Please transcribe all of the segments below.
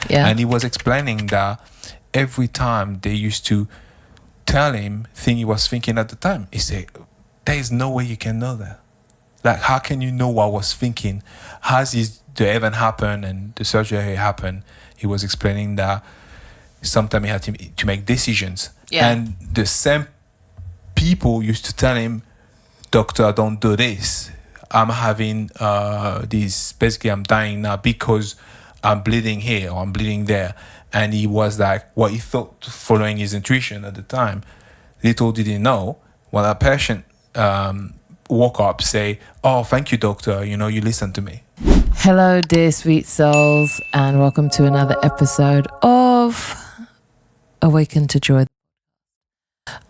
Yeah. And he was explaining that every time they used to tell him thing he was thinking at the time, he said, there is no way you can know that. Like, how can you know what I was thinking? Has the event happened and the surgery happened? He was explaining that sometimes he had to make decisions. Yeah. And the same people used to tell him, doctor, don't do this. I'm having this, basically I'm dying now because I'm bleeding here or I'm bleeding there. And he was like, what he thought, following his intuition at the time, little did he know, when a patient woke up, say, oh, thank you, doctor, you listened to me. Hello, dear sweet souls, and welcome to another episode of Awaken to Joy.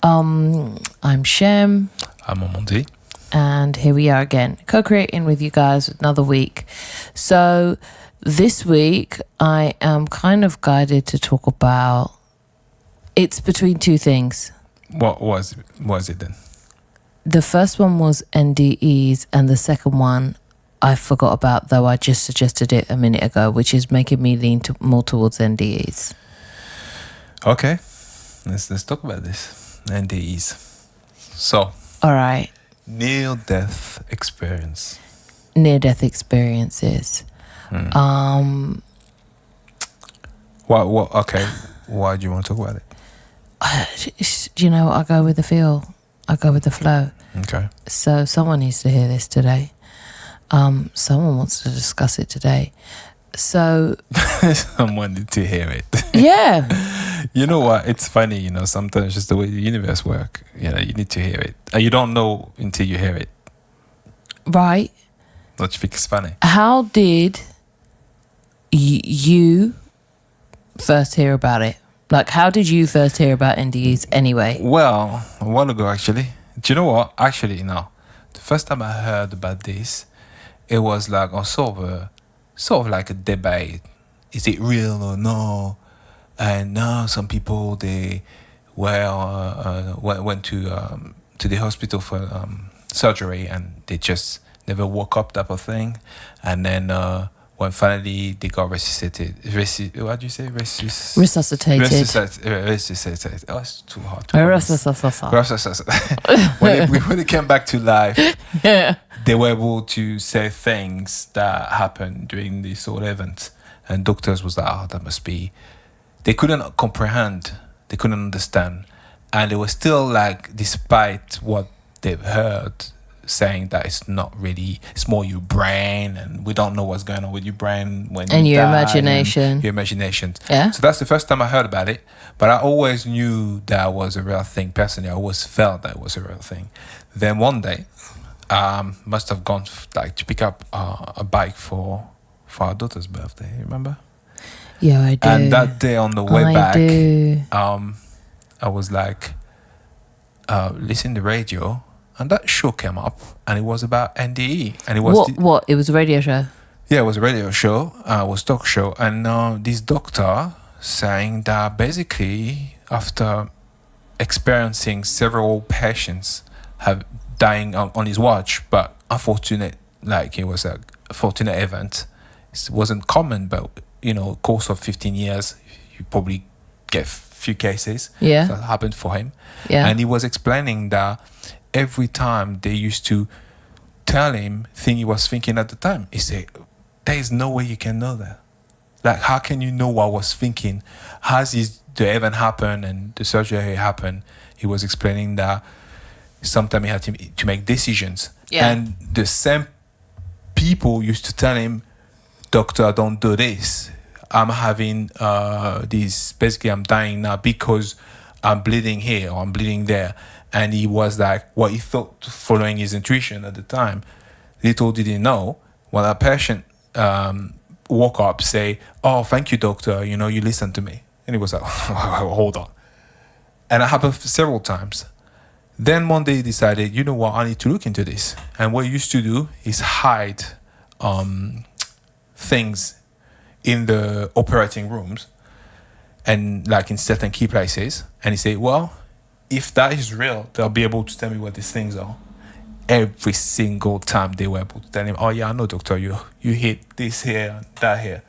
I'm Shem. I'm Amondi. And here we are again, co-creating with you guys another week. So this week, I am kind of guided to talk about, it's between two things. What was it then? The first one was NDEs, and the second one I forgot about, though I just suggested it a minute ago, which is making me lean more towards NDEs. Okay, let's talk about this. NDEs. So, all right. Near-death experience. Near-death experiences. What? Okay. Why do you want to talk about it? I go with the feel. I go with the flow. Okay. So someone needs to hear this today. Someone wants to discuss it today. So someone needs to hear it. Yeah. You know what? It's funny, sometimes just the way the universe works. You need to hear it. And you don't know until you hear it. Right. Don't you think it's funny? How did you first hear about it? Like, how did you first hear about NDEs anyway? Well, a while ago, actually. Do you know what? Actually, no. The first time I heard about this, it was like on sort of like a debate. Is it real or no? And now some people, they went to the hospital for surgery, and they just never woke up, type of thing. And then when finally they got resuscitated. What do you say? Resuscitated. Resuscitated. Oh, it's too hard. When they came back to life, yeah, they were able to say things that happened during this whole event. And doctors was like, oh, that must be... They couldn't comprehend. They couldn't understand. And they were still like, despite what they've heard, saying that it's not really, it's more your brain, and we don't know what's going on with your brain when and you your die, imagination. and your imagination. Yeah. So that's the first time I heard about it. But I always knew that was a real thing. Personally, I always felt that it was a real thing. Then one day, must have gone to pick up a bike for our daughter's birthday. Remember? Yeah, I do. And that day on the way back, do. I was like, listening to the radio, and that show came up, and it was about NDE, and it was what? It was a radio show. Yeah, it was a radio show. It was a talk show, and this doctor saying that basically after experiencing several patients have dying on his watch, but unfortunate, like it was a fortunate event. It wasn't common, but course of 15 years, you probably get few cases. Yeah. That happened for him. Yeah. And he was explaining that every time they used to tell him thing he was thinking at the time, he said, there is no way you can know that. Like, how can you know what I was thinking? Has the event happened and the surgery happened? He was explaining that sometimes he had to make decisions. Yeah. And the same people used to tell him, doctor, don't do this. I'm having this, basically I'm dying now because I'm bleeding here or I'm bleeding there. And he was like, what he thought, following his intuition at the time, little did he know, when a patient woke up, say, oh, thank you, doctor, you listened to me. And he was like, hold on. And it happened several times. Then one day he decided, you know what, I need to look into this. And what he used to do is hide things in the operating rooms and like in certain key places. And he said, well, if that is real, they'll be able to tell me what these things are. Every single time they were able to tell him, oh yeah, I know, doctor, you hit this here, that here.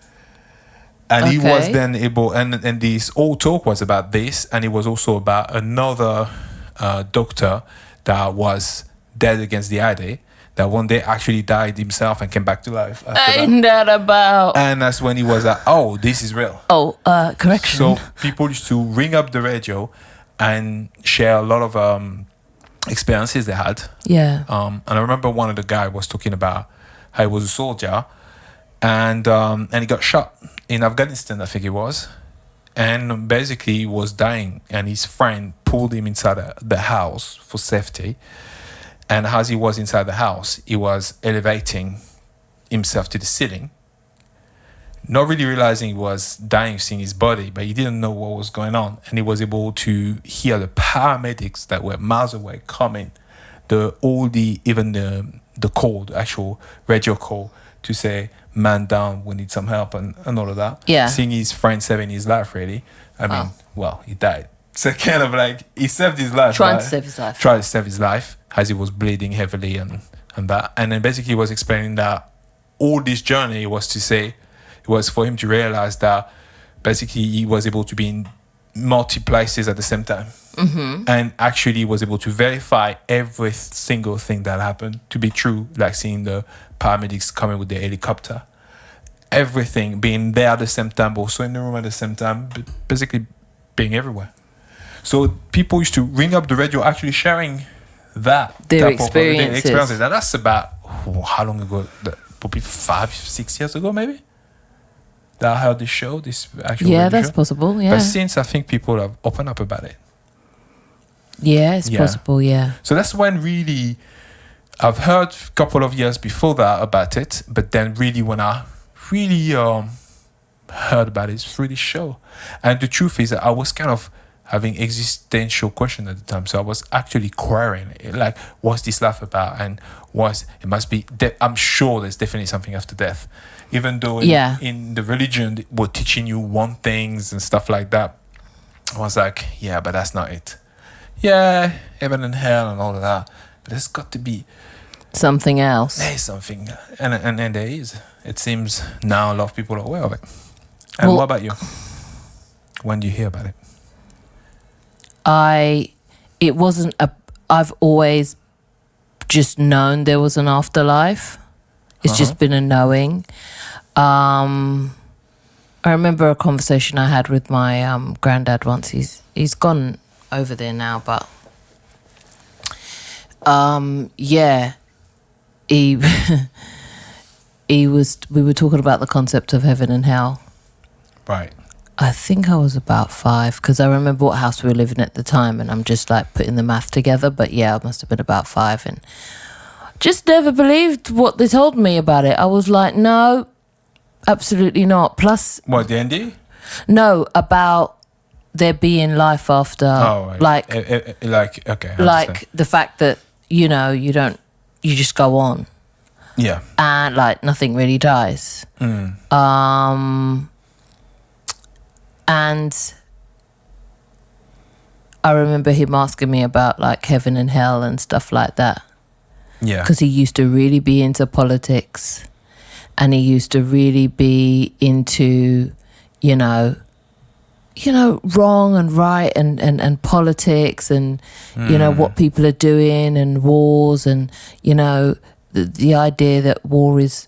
And he was Okay. then able, and this whole talk was about this, and it was also about another doctor that was dead against the idea, that one day actually died himself and came back to life after that. Ain't that about? And that's when he was like, oh, this is real. Oh, correction. So people used to ring up the radio and share a lot of experiences they had. Yeah. And I remember one of the guy was talking about how he was a soldier, and he got shot in Afghanistan, I think it was, and basically he was dying, and his friend pulled him inside the house for safety. And as he was inside the house, he was elevating himself to the ceiling, not really realizing he was dying, seeing his body, but he didn't know what was going on. And he was able to hear the paramedics that were miles away coming, even the call, the actual radio call to say, man down, we need some help and all of that. Yeah. Seeing his friend saving his life, really. I mean, well, he died. So kind of like, he saved his life. Trying to save his life. Tried to save his life as he was bleeding heavily and that. And then basically he was explaining that all this journey was to say, it was for him to realize that basically he was able to be in multi places at the same time. Mm-hmm. And actually was able to verify every single thing that happened to be true, like seeing the paramedics coming with the helicopter. Everything, being there at the same time, but also in the room at the same time, but basically being everywhere. So people used to ring up the radio actually sharing their experiences. And that's about, how long ago? Probably 5-6 years ago, maybe? That I heard this show, this actual radio that's show. possible, yeah. But since, I think people have opened up about it. Yeah, it's possible, yeah. So that's when really, I've heard a couple of years before that about it, but then really when I really heard about it through this show. And the truth is that I was kind of having existential question at the time. So I was actually querying it, like, what's this life about? And it must be, I'm sure there's definitely something after death. Even though in the religion, they were teaching you one things and stuff like that. I was like, yeah, but that's not it. Yeah, heaven and hell and all of that. But there's got to be something else. There's something. And there is. It seems now a lot of people are aware of it. And what about you? When do you hear about it? I've always just known there was an afterlife. It's just been a knowing. I remember a conversation I had with my granddad once. He's gone over there now, but we were talking about the concept of heaven and hell. Right. I think I was about 5 because I remember what house we were living at the time, and I'm just like putting the math together. But yeah, I must have been about 5 and just never believed what they told me about it. I was like, no, absolutely not. Plus, what, the NDE? No, about there being life after. Oh, right. Okay. Like the fact that you just go on. Yeah. And like nothing really dies. And I remember him asking me about like heaven and hell and stuff like that. Yeah. Because he used to really be into politics, and he used to really be into, wrong and right and politics and, what people are doing and wars and, the idea that war is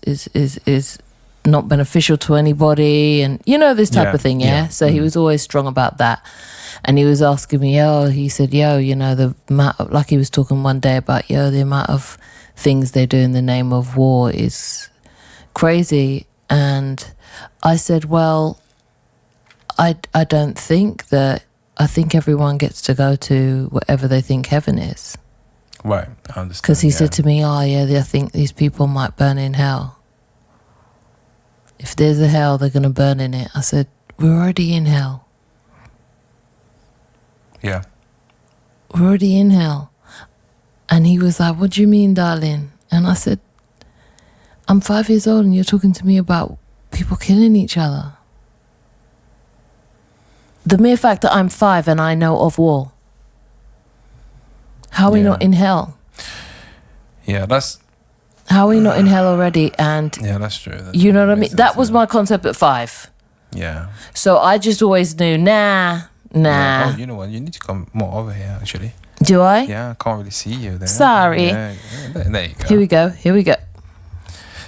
not beneficial to anybody and, this type of thing, yeah? So he was always strong about that. And he was asking me, he said, the amount of, like he was talking one day about, the amount of things they do in the name of war is crazy. And I said, well, I don't think that, I think everyone gets to go to whatever they think heaven is. Right, I understand. Because he said to me, I think these people might burn in hell. If there's a hell, they're going to burn in it. I said, we're already in hell. Yeah. We're already in hell. And he was like, what do you mean, darling? And I said, I'm 5 years old and you're talking to me about people killing each other. The mere fact that I'm 5 and I know of war. How are we not in hell? Yeah, that's... How are we not in hell already? And yeah, that's true. You know what I mean? That was my concept at 5. Yeah. So I just always knew, nah. Oh, you know what? You need to come more over here, actually. Do I? Yeah, I can't really see you there. Sorry. Yeah, there you go. Here we go.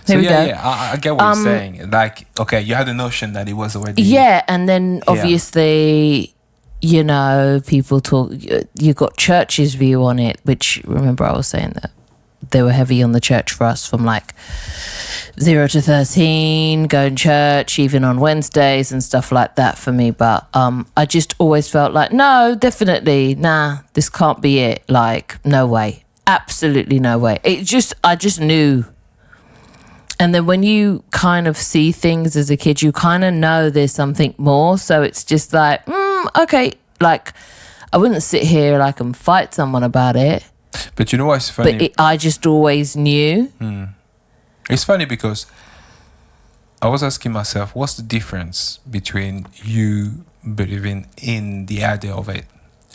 So I get what you're saying. Like, okay, you had a notion that it was already... Yeah, and then obviously, you know, people talk... You got church's view on it, which, remember I was saying that they were heavy on the church for us from like 0 to 13, going church, even on Wednesdays and stuff like that for me. But I just always felt like, no, definitely, nah, this can't be it. Like, no way. Absolutely no way. I just knew. And then when you kind of see things as a kid, you kind of know there's something more. So it's just like, okay. Like, I wouldn't sit here like and fight someone about it. But you know what's funny? But I just always knew. It's funny because I was asking myself, what's the difference between you believing in the idea of it?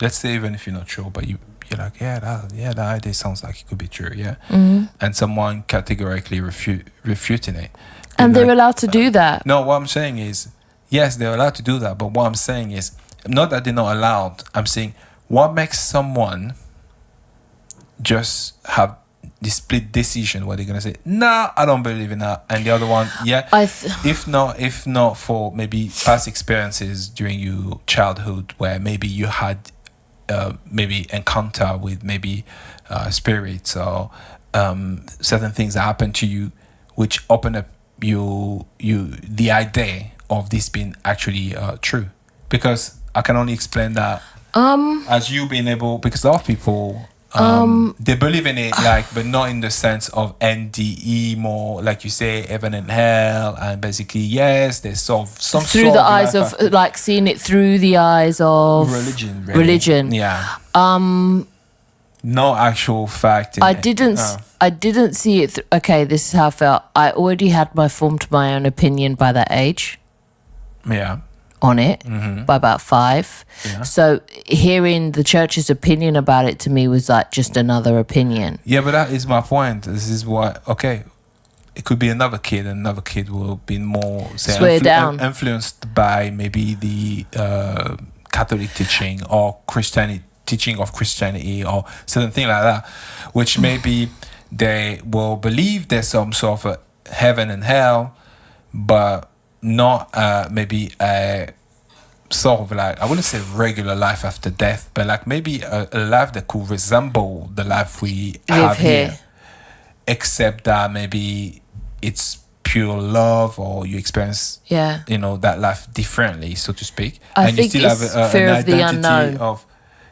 Let's say even if you're not sure, but you're like, that idea sounds like it could be true, yeah? And someone categorically refuting it. And they're allowed to do that. No, what I'm saying is, yes, they're allowed to do that, but what I'm saying is, not that they're not allowed, I'm saying, what makes someone just have the split decision where they're gonna say, nah, I don't believe in that, and the other one, if not for maybe past experiences during your childhood where maybe you had maybe encounter with maybe spirits or certain things that happened to you which open up you the idea of this being actually true, because I can only explain that as you being able, because a lot of people they believe in it, like, but not in the sense of NDE, more like you say, heaven and hell, and basically, yes, there's some through the eyes of like seeing it through the eyes of religion, really. Religion. Yeah. No actual fact. I didn't see it. Okay, this is how I felt. I already had formed my own opinion by that age. Yeah. On it by about 5. Yeah. So hearing the church's opinion about it to me was like just another opinion. Yeah, but that is my point. This is what, okay, it could be another kid, and another kid will be more influenced by maybe the Catholic teaching or teaching of Christianity or certain thing like that, which maybe they will believe there's some sort of a heaven and hell, but not maybe a sort of like, I wouldn't say regular life after death, but like maybe a life that could resemble the life we have here, except that maybe it's pure love, or you experience that life differently, so to speak. I think you still have fear of the unknown.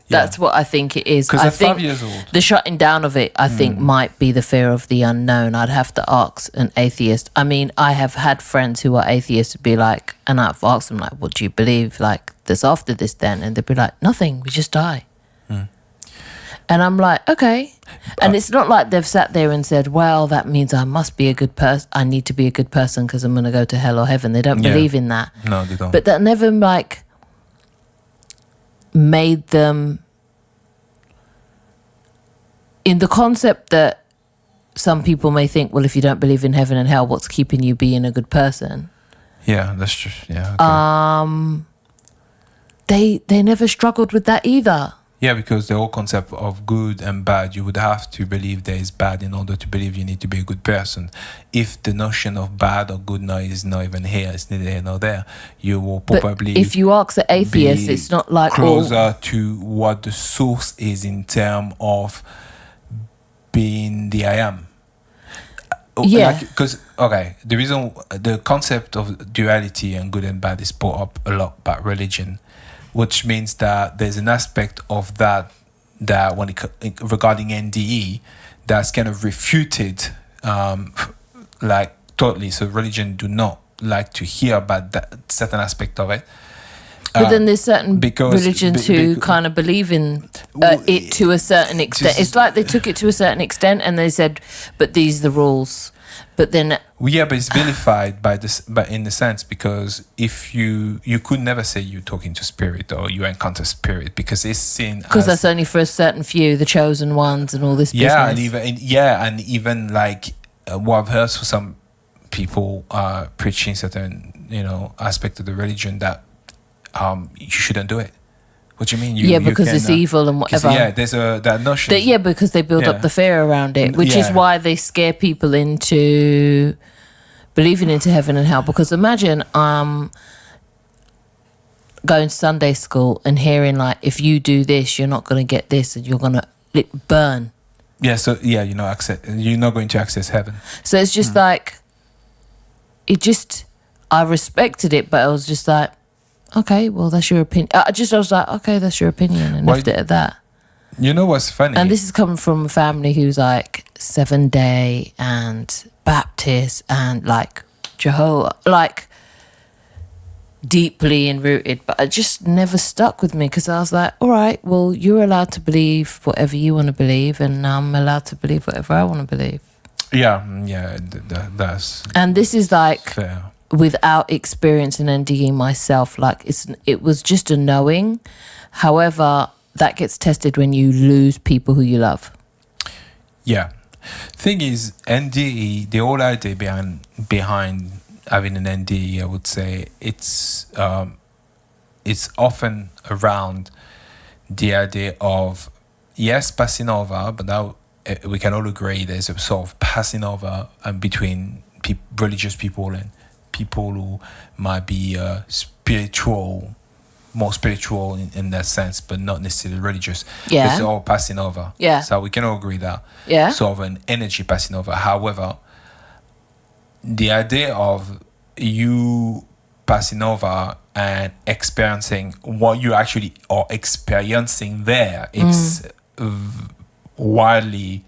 That's what I think it is. Because at 5 years old, the shutting down of it, I think, might be the fear of the unknown. I'd have to ask an atheist. I mean, I have had friends who are atheists be like, and I've asked them, like, what do you believe? Like, there's after this then? And they'd be like, nothing, we just die. And I'm like, okay. And it's not like they've sat there and said, well, that means I must be a good person. I need to be a good person because I'm going to go to hell or heaven. They don't believe in that. No, they don't. But that never, like, made them in the concept that some people may think, well, if you don't believe in heaven and hell, what's keeping you being a good person? Yeah, that's true. Yeah. Okay. They never struggled with that either. Yeah, because the whole concept of good and bad, you would have to believe there is bad in order to believe you need to be a good person. If the notion of bad or good is not even here, it's neither here nor there, you will probably... But if you ask an atheist, it's not like... closer to what the source is in terms of being the I am. Yeah. Because, the concept of duality and good and bad is brought up a lot by religion, which means that there's an aspect of that when regarding NDE, that's kind of refuted, like totally. So religion do not like to hear about that certain aspect of it. But then there's certain religions who kind of believe in it to a certain extent. It's like they took it to a certain extent and they said, but these are the rules. But then... Yeah, but it's vilified but in the sense, because if you could never say you're talking to spirit or you encounter spirit, because it's seen because that's only for a certain few, the chosen ones and all this business. And even like what I've heard for some people are preaching certain, aspect of the religion that you shouldn't do it. What do you mean? You because can, it's evil and whatever. Yeah, there's that notion. Because they build up the fear around it, which is why they scare people into believing into heaven and hell. Because imagine going to Sunday school and hearing like, if you do this, you're not going to get this, and you're going to burn. Yeah, so you're not going to access heaven. So it's just like, I respected it, but I was just like, okay, well, that's your opinion. I was like, okay, that's your opinion, and left it at that. You know what's funny? And this is coming from a family who's like 7-day and Baptist and like Jehovah, like deeply enrooted, but it just never stuck with me, because I was like, all right, well, you're allowed to believe whatever you want to believe, and I'm allowed to believe whatever I want to believe. Yeah, that's. And this is like fair. Without experiencing NDE myself, like it was just a knowing. However, that gets tested when you lose people who you love. Yeah. Thing is, NDE, the whole idea behind having an NDE, I would say it's often around the idea of, yes, passing over, but now we can all agree there's a sort of passing over between religious people and people who might be more spiritual in that sense, but not necessarily religious. Yeah. It's all passing over. Yeah. So we can all agree that. Yeah. Sort of an energy passing over. However, the idea of you passing over and experiencing what you actually are experiencing there, it's vastly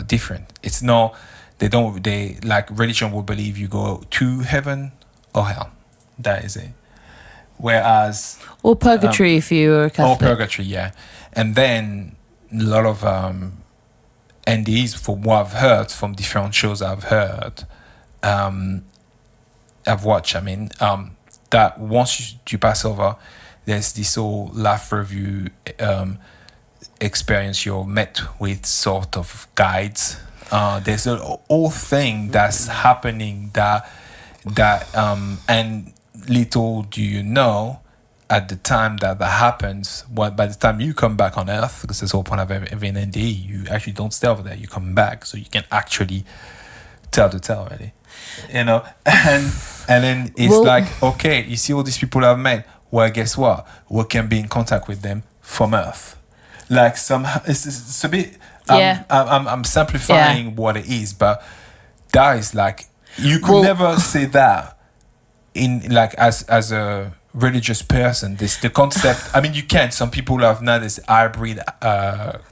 different. It's not. They like religion will believe you go to heaven or hell. That is it. Whereas or purgatory if you were a Catholic. Or purgatory, yeah. And then a lot of NDEs, from what I've heard from different shows I've heard, I've watched. That once you pass over, there's this whole life review experience. You're met with sort of guides. There's a whole thing that's happening that and little do you know at the time that happens, by the time you come back on Earth, because that's the whole point of having an NDE, you actually don't stay over there, you come back, so you can actually tell the tale, really. And then it's like, okay, you see all these people I've met, well, guess what? We can be in contact with them from Earth. Like it's a bit... I'm simplifying what it is, but that is like, you could never say that in like as a religious person. The concept. You can. Some people have now this hybrid.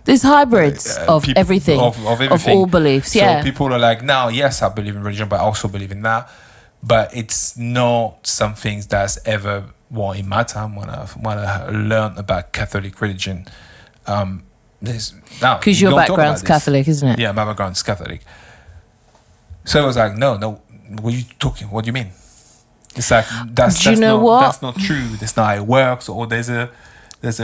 There's hybrids of everything, of everything, of all beliefs. So people are like, now, yes, I believe in religion, but I also believe in that. But it's not something that's ever. Well, in my time when I learned about Catholic religion. Because your background's Catholic, isn't it? Yeah, my background's Catholic. So I was like, no, what are you talking? What do you mean? It's like that's not true. That's not how it works. Or there's a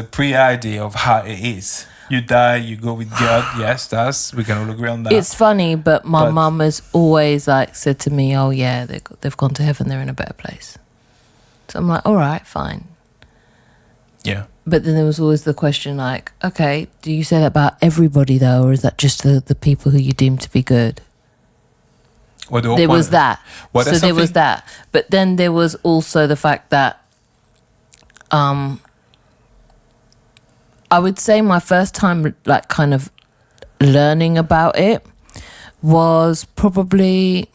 pre-idea of how it is. You die, you go with God. Yes, we can all agree on that. It's funny, but my mum has always like said to me, "Oh yeah, they've gone to heaven. They're in a better place." So I'm like, all right, fine. Yeah. But then there was always the question like, okay, do you say that about everybody though, or is that just the people who you deem to be good? Well, there was that. So there was that. But then there was also the fact that I would say my first time like kind of learning about it was probably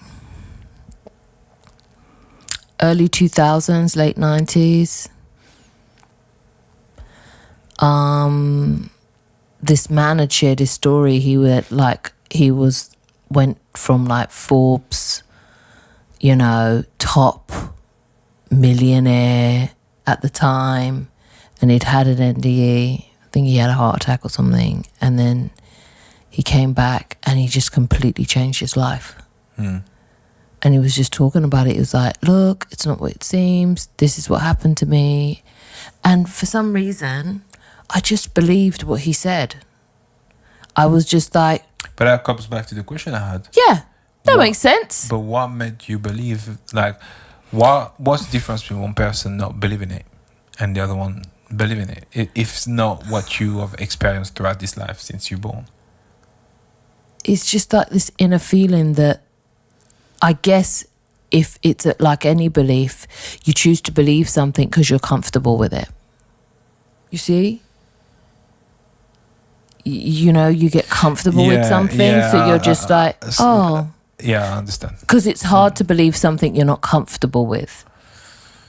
early 2000s, late 90s. This man had shared his story. He went from like Forbes, top millionaire at the time, and he'd had an NDE. I think he had a heart attack or something, and then he came back and he just completely changed his life. And he was just talking about it. He was like, look, it's not what it seems. This is what happened to me. And for some reason, I just believed what he said. I was just like... But that comes back to the question I had. Yeah. That makes sense. But what made you believe? Like, what's the difference between one person not believing it and the other one believing it? If it's not what you have experienced throughout this life since you're born. It's just like this inner feeling that, I guess, if it's like any belief, you choose to believe something because you're comfortable with it. You see? You know, you get comfortable with something, so you're just like, oh. Yeah, I understand. Because it's hard to believe something you're not comfortable with.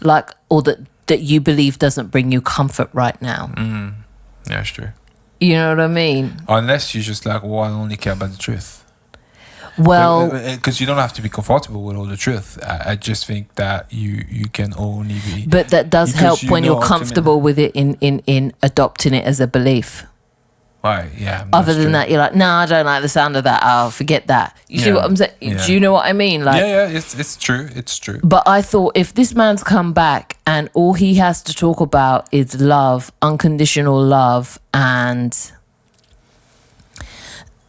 Like, or that you believe doesn't bring you comfort right now. Yeah, it's true. You know what I mean? Unless you're just like, well, I only care about the truth. Well, because you don't have to be comfortable with all the truth. I just think that you can only be. But that does help when you're comfortable with it in adopting it as a belief. Right, yeah. Other than that, you're like, no, I don't like the sound of that. I'll forget that. You see what I'm saying? Yeah. Do you know what I mean? Like, yeah, it's true. It's true. But I thought if this man's come back and all he has to talk about is love, unconditional love, and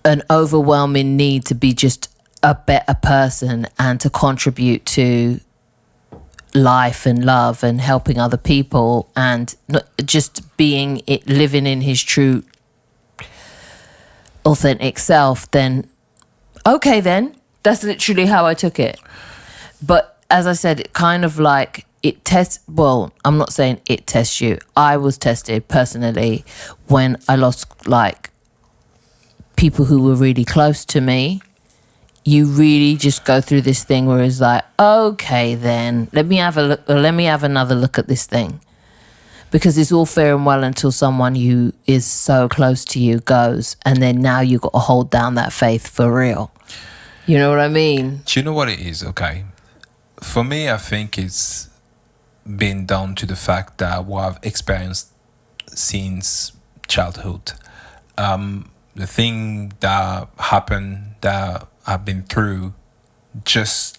an overwhelming need to be just a better person and to contribute to life and love and helping other people and not just being it, living in his true authentic self, then okay, then that's literally how I took it. But as I said, it kind of like it tests, well, I'm not saying it tests you. I was tested personally when I lost like people who were really close to me. You really just go through this thing where it's like, okay, then let me have a look. Let me have another look at this thing, because it's all fair and well until someone who is so close to you goes, and then now you got to hold down that faith for real. You know what I mean? Do you know what it is? Okay, for me, I think it's been down to the fact that what I've experienced since childhood. The thing that happened, that I've been through, just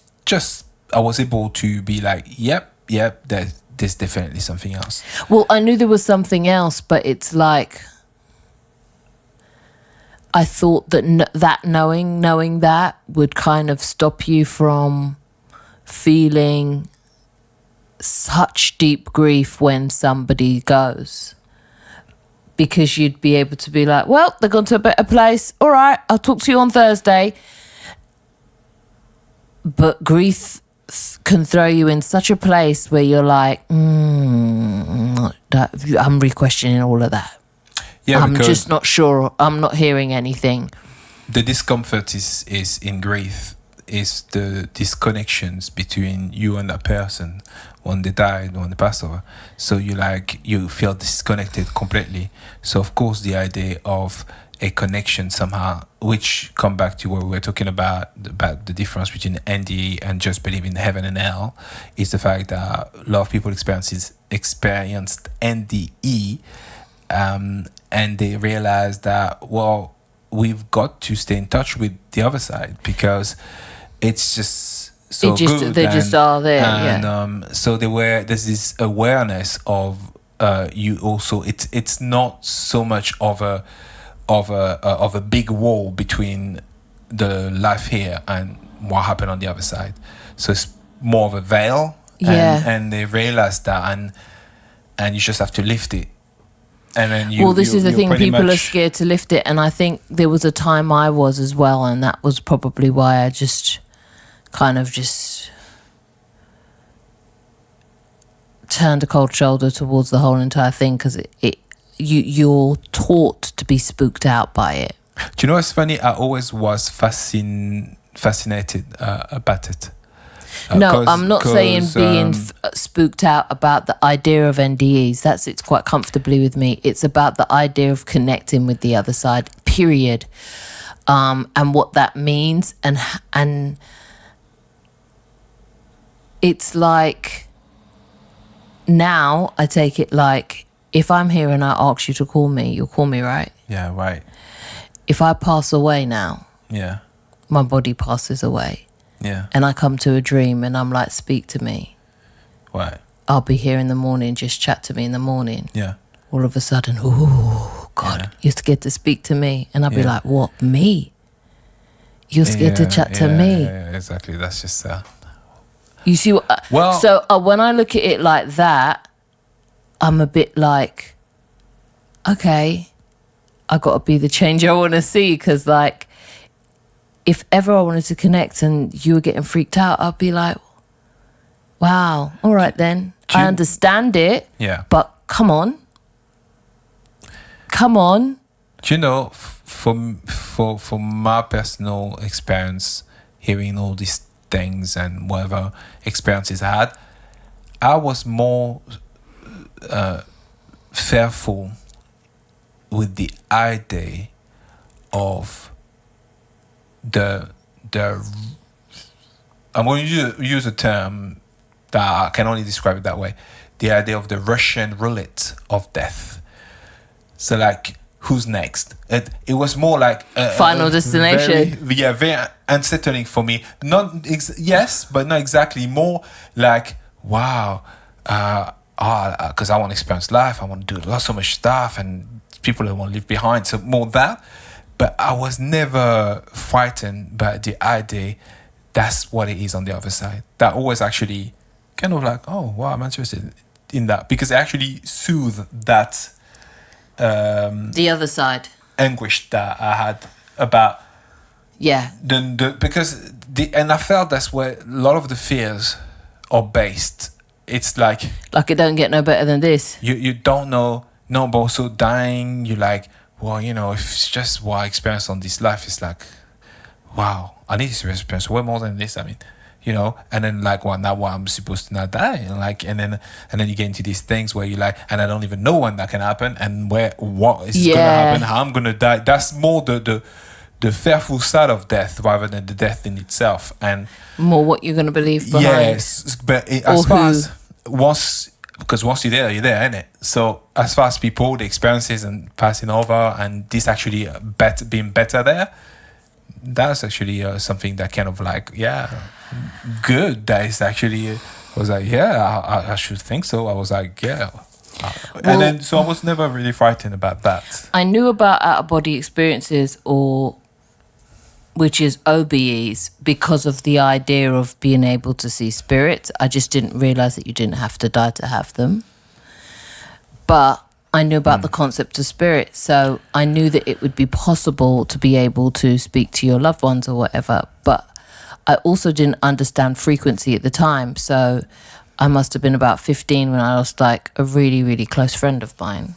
I was able to be like, yep, there's definitely something else. Well, I knew there was something else, but it's like I thought that that knowing that would kind of stop you from feeling such deep grief when somebody goes. Because you'd be able to be like, well, they've gone to a better place. All right, I'll talk to you on Thursday. But grief can throw you in such a place where you're like, I'm re-questioning all of that. Yeah, I'm just not sure. I'm not hearing anything. The discomfort is in grief, is the disconnections between you and that person when they died, when they passed over. So you feel disconnected completely. So of course the idea of a connection somehow, which come back to what we were talking about the difference between NDE and just believing in heaven and hell, is the fact that a lot of people experienced NDE, and they realized that, well, we've got to stay in touch with the other side because it's just so good. They just are there. And so there's this awareness of you also. It's not so much of a big wall between the life here and what happened on the other side. So it's more of a veil. And they realize that, and you just have to lift it. And then this is the thing, people are scared to lift it, and I think there was a time I was as well, and that was probably why I just kind of just turned a cold shoulder towards the whole entire thing, because you're taught to be spooked out by it. Do you know what's funny? I always was fascinated about it. No, I'm not saying being spooked out about the idea of NDEs. That sits quite comfortably with me. It's about the idea of connecting with the other side, period. And what that means. And it's like, now I take it like, if I'm here and I ask you to call me, you'll call me, right? Yeah, right. If I pass away now, yeah, my body passes away. Yeah. And I come to a dream and I'm like, speak to me. Right. I'll be here in the morning, just chat to me in the morning. Yeah. All of a sudden, oh, God, you're scared to speak to me. And I'll be like, what, me? you're scared to chat to me. Yeah, exactly. That's just You see what? Well- so when I look at it like that, I'm a bit like, okay, I got to be the change I want to see. Because like, if ever I wanted to connect and you were getting freaked out, I'd be like, wow, all right then. I understand it. Yeah. But come on. Do you know, for my personal experience, hearing all these things and whatever experiences I had, I was more fearful with the idea of the I'm going to use a term that I can only describe it that way. The idea of the Russian roulette of death. So like, who's next? It was more like Final destination. Very unsettling for me. Yes, but not exactly. More like, wow, because I want to experience life. I want to do so much stuff, and people I want to leave behind. So more that. But I was never frightened by the idea that's what it is on the other side. That always actually kind of like, oh wow, I'm interested in that, because it actually soothed that The other side. anguish that I had about because I felt that's where a lot of the fears are based. It's like it don't get no better than this. you don't know, no, but also dying. You're like, well, if it's just what I experienced on this life, it's like, wow, I need to experience way more than this. I mean, and then like, well, now what, I'm supposed to not die, and then you get into these things where you like, and I don't even know when that can happen, and what is gonna happen, how I'm gonna die. That's more the fearful side of death rather than the death in itself, and more what you're gonna believe behind. Yes, but as far as once you're there, isn't it? So as far as people, the experiences and passing over, and this actually being better there, that's actually something that kind of like, good. That is actually, I was like, I should think so. I was like, and then so I was never really frightened about that. I knew about out-of-body experiences, which is OBEs, because of the idea of being able to see spirits. I just didn't realize that you didn't have to die to have them. But I knew about the concept of spirit, so I knew that it would be possible to be able to speak to your loved ones or whatever. But I also didn't understand frequency at the time, so I must have been about 15 when I lost like a really, really close friend of mine.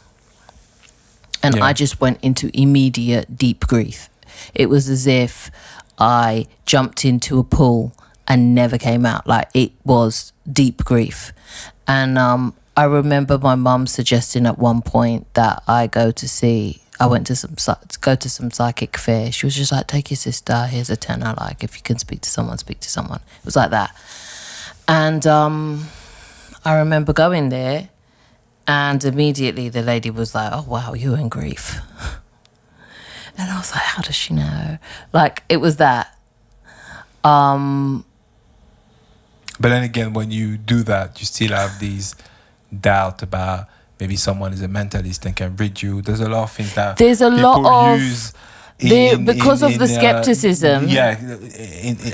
And I just went into immediate deep grief. It was as if I jumped into a pool and never came out. Like, it was deep grief. And I remember my mum suggesting at one point that I go to some psychic fair. She was just like, take your sister, here's a tenner, like, if you can speak to someone, speak to someone. It was like that. And I remember going there, and immediately the lady was like, oh wow, you're in grief. And I was like, how does she know? Like, it was that. But then again, when you do that, you still have these doubt about maybe someone is a mentalist and can read you. There's a lot of things that there's a people lot of use because of the skepticism.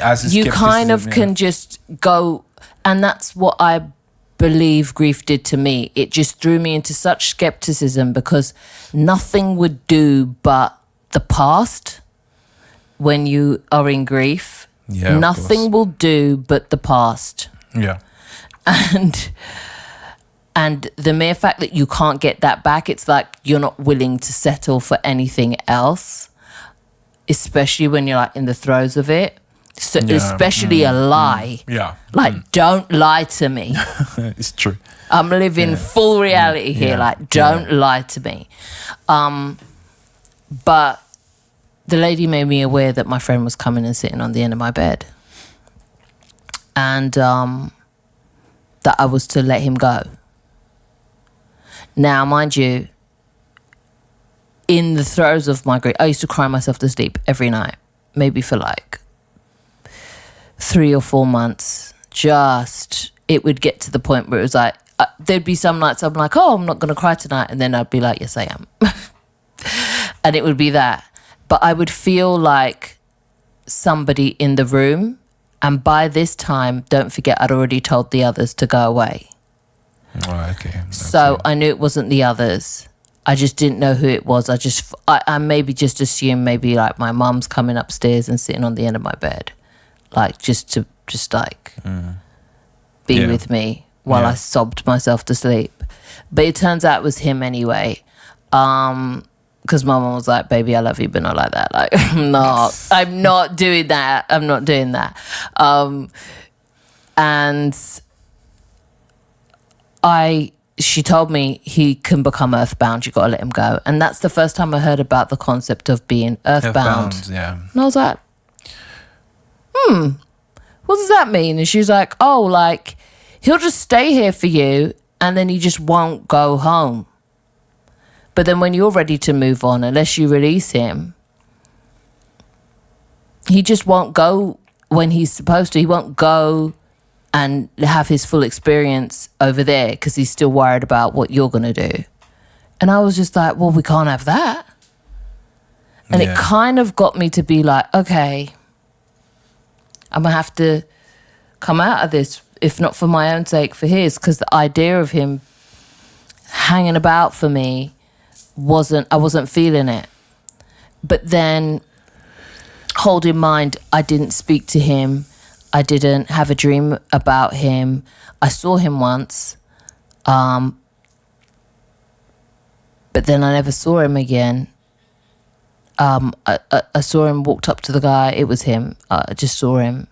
As you kind of can just go, and that's what I believe grief did to me. It just threw me into such skepticism, because nothing would do but the past when you are in grief. Nothing will do but the past. And the mere fact that you can't get that back, it's like you're not willing to settle for anything else, especially when you're like in the throes of it. So especially a lie. Don't lie to me. It's true. I'm living full reality here. Like, don't lie to me. But the lady made me aware that my friend was coming and sitting on the end of my bed, and that I was to let him go. Now, mind you, in the throes of my grief, I used to cry myself to sleep every night, maybe for like 3 or 4 months. It would get to the point where it was like, there'd be some nights I'm like, oh, I'm not going to cry tonight. And then I'd be like, yes, I am. And it would be that. But I would feel like somebody in the room. And by this time, don't forget, I'd already told the others to go away. Oh, okay. So I knew it wasn't the others. I just didn't know who it was. I maybe just assumed maybe like my mum's coming upstairs and sitting on the end of my bed. Like just be with me while I sobbed myself to sleep. But it turns out it was him anyway. Because my mum was like, baby, I love you, but not like that. Like, I'm not doing that. I'm not doing that. And she told me he can become earthbound. You got to let him go. And that's the first time I heard about the concept of being earthbound. Yeah. And I was like, what does that mean? And she was like, oh, like, he'll just stay here for you and then he just won't go home. But then when you're ready to move on, unless you release him, he just won't go when he's supposed to. He won't go and have his full experience over there because he's still worried about what you're going to do. And I was just like, well, we can't have that. And it kind of got me to be like, okay, I'm going to have to come out of this, if not for my own sake, for his, because the idea of him hanging about for me, I wasn't feeling it. But then hold in mind, I didn't speak to him. I didn't have a dream about him. I saw him once. But then I never saw him again. I saw him, walked up to the guy. It was him. I just saw him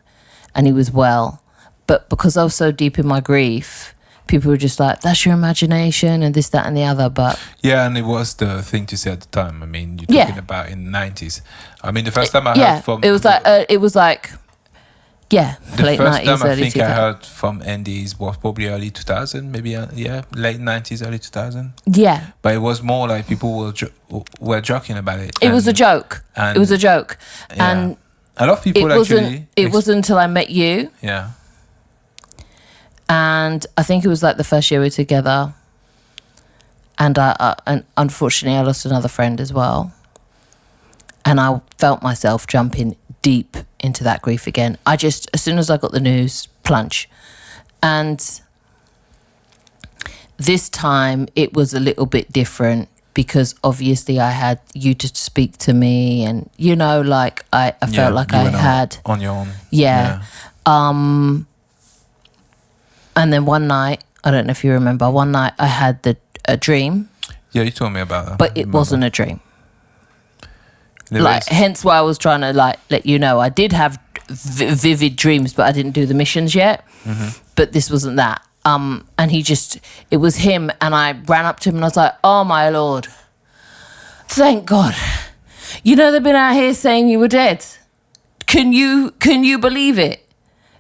and he was well. But because I was so deep in my grief, people were just like, that's your imagination and this, that and the other. But yeah, and it was the thing to say at the time. I mean, you're talking about in the 90s. I mean, the first time I heard from... it was like late 90s, the first time I early think 2000s. I heard from NDEs was probably early 2000, maybe, late 90s, early 2000. Yeah. But it was more like people were joking about it. It was a joke. It was a joke. Yeah. And a lot of people it wasn't until I met you. Yeah. And I think it was like the first year we were together. And and unfortunately, I lost another friend as well. And I felt myself jumping deep into that grief again. As soon as I got the news, plunge. And this time it was a little bit different because obviously I had you to speak to me and, like I felt like I had... on your own. Yeah. And then one night, I don't know if you remember, one night I had a dream. Yeah, you told me about that. But it wasn't a dream. Hence why I was trying to let you know. I did have vivid dreams, but I didn't do the missions yet. Mm-hmm. But this wasn't that. And it was him, and I ran up to him and I was like, oh my Lord, thank God. They've been out here saying you were dead. Can you believe it?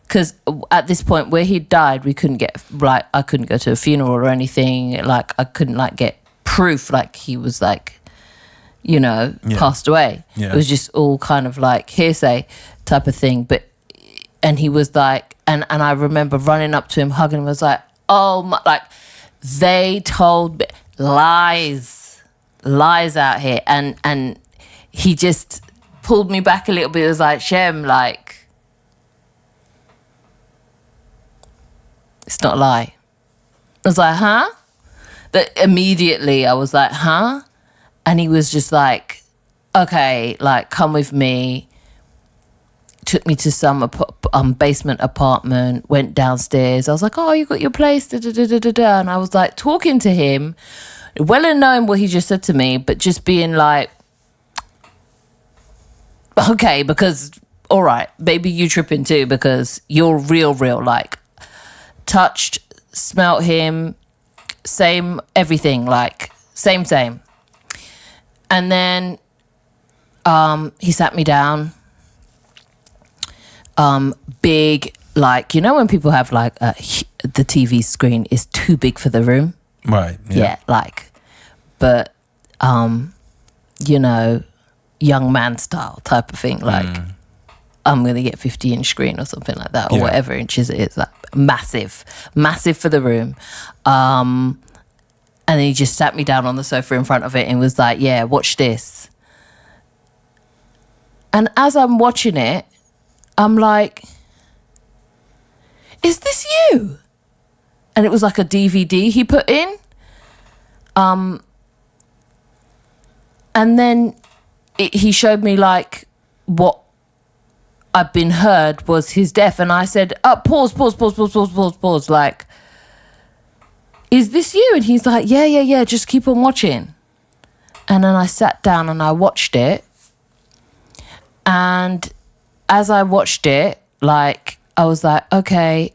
Because at this point where he died, we couldn't get, I couldn't go to a funeral or anything. I couldn't, get proof, he was, passed away. Yeah. It was just all kind of, hearsay type of thing. And he was and I remember running up to him, hugging him. I was like, oh, my, they told me lies out here. And he just pulled me back a little bit. It was like, Shem, it's not a lie. I was like, huh? That immediately I was like, huh? And he was just like, okay, come with me. Took me to some basement apartment, went downstairs. I was like, oh, you got your place, da, da, da, da, da, da. And I was talking to him, well and knowing what he just said to me, but just being okay, because, all right, maybe you tripping too, because you're real, touched, smelt him, same, everything, same. And then he sat me down, big, when people have the TV screen is too big for the room. Right. Yeah, but, young man style type of thing, I'm going to get 50-inch screen or something like that, or whatever inches it is. Massive for the room. And then he just sat me down on the sofa in front of it and was like, yeah, watch this. And as I'm watching it, I'm like, is this you? And it was like a DVD he put in. And then he showed me like what I'd been heard was his death. And I said, pause. Like, is this you? And he's like, yeah, just keep on watching. And then I sat down and I watched it. And as I watched it, like, I was like, okay.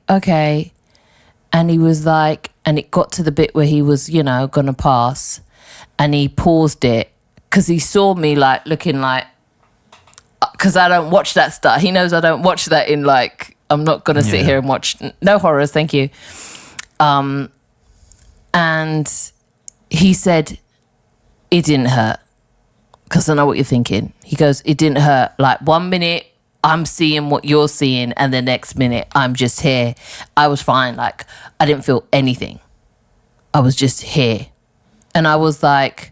And he was like, and it got to the bit where he was, you know, gonna pass. And he paused it because he saw me like looking like, because I don't watch that stuff. He knows I don't watch that in like, I'm not gonna sit here and watch, no horrors, thank you. And he said, it didn't hurt. Because I know what you're thinking. He goes, it didn't hurt. Like 1 minute, I'm seeing what you're seeing, and the next minute, I'm just here. I was fine. Like, I didn't feel anything. I was just here. And I was like,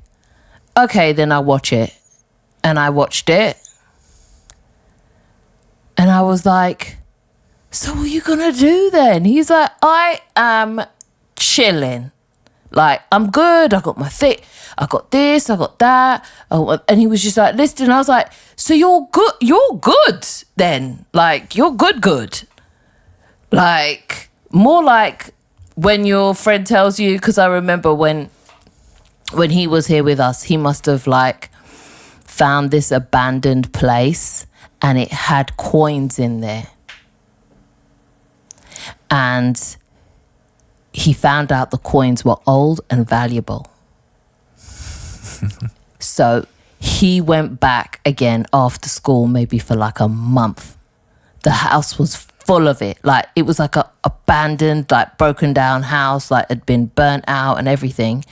okay, then I'll watch it. And I watched it. And I was like, so what are you going to do then? He's like, I am chilling. Like, I'm good. I got my thing. I got this. I got that. And he was just like, listen. I was like, so you're good. You're good then. Like, you're good. Like, more like when your friend tells you, because I remember when he was here with us, he must have like found this abandoned place and it had coins in there. And he found out the coins were old and valuable. So he went back again after school, maybe for like a month. The house was full of it. Like, it was like a abandoned, like broken down house, like had been burnt out and everything.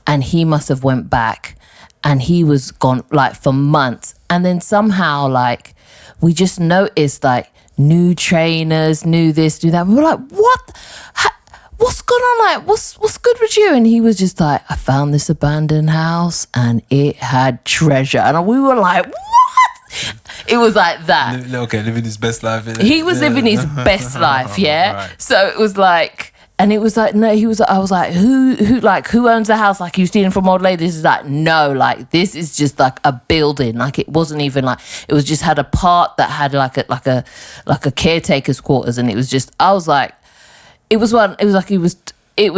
And he must have went back and he was gone like for months. And then somehow like we just noticed like new trainers, new this, new that. We were like, what? What's going on? Like, what's good with you? And he was just like, I found this abandoned house and it had treasure. And we were like, what? It was like that. Okay, living his best life. He was living his best life, yeah? Right. So it was like, and it was like, no, I was like, who owns the house? Like, you stealing from old ladies? He's like, no, like, this is just like a building. Like, it wasn't even like, it was just had a part that had like a caretaker's quarters. And it was just, I was like, it was